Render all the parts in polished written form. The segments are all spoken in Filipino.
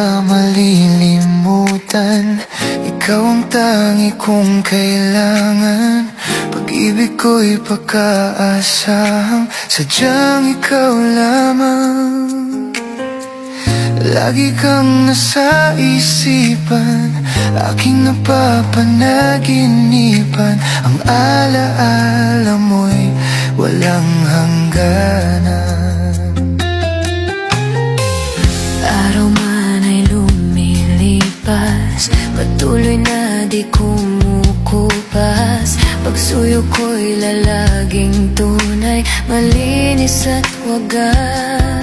kita malilimutan. Ikaw ang tangi kong kailangan. Pag-ibig ko'y pagkaasahang sadyang ikaw lamang. Lagi kang nasa isipan, aking napapanaginipan. Ang alaala mo'y walang hangganan. Araw man ay lumilipas, patuloy na di kumukupas. Pagsuyo ko'y lalaging tunay, malinis at wagas.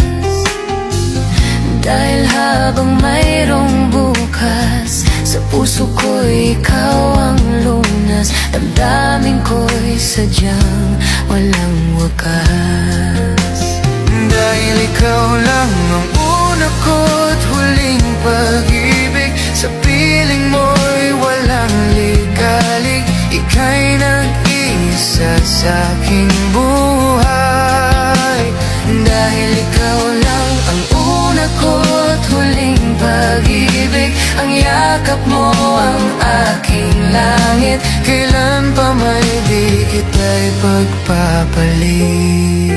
Dahil habang mayroong bukas, sa puso ko'y ikaw ang lunas. Damdamin ko'y sadyang walang wakas. Dahil ikaw lang ang una ko't huling pag-ibig. Sa piling mo'y walang ligalig. Ika'y nag-iisa sa'king buhay. Dahil ikaw lang ang una ko't huling pag-ibig. Ang yakap mo ang aking langit. Kailan pa may di kita'y pagpapalit.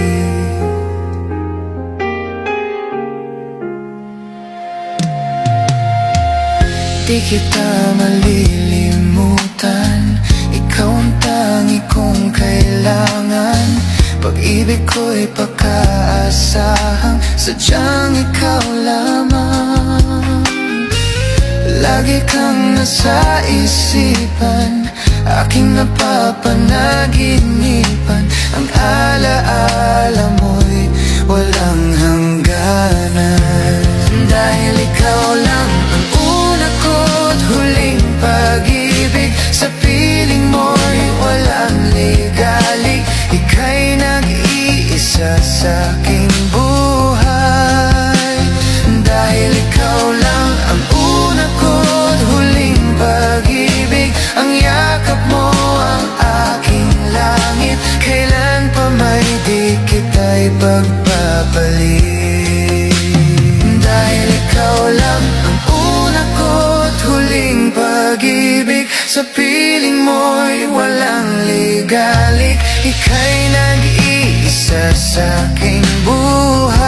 Di kita malilimutan. Ikaw ang tangi kong kailangan. Pag-ibig ko'y pagkaasahang sadyang ikaw lamang. Lagi kang nasa isipan, aking napapanaginipan. Ang alaala mo'y walang hangganan. Dahil ikaw lang ang una ko't huling pag-ibig. Sa piling mo'y walang ligalig. Ika'y nag-iisa sa'king buhay. Dahil ikaw lang ang una ko't huling pag-ibig. Ang yakap mo ang aking langit. Kailan pa may di kita'y pagpapalit. Dahil ikaw lang ang una ko't huling pag-ibig. Sa piling mo'y walang ligalig. Ika'y nag-iisa sa'king buhay.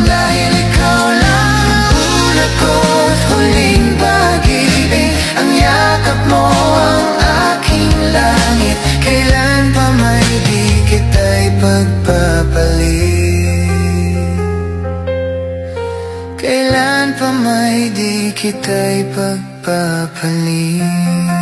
Dahil ikaw lang ang una ko't huling pag-ibig. Ang yakap mo ang aking langit. Kailan pa may di kita'y pagpapalit. Kailan pa may di kita'y pagpapalit.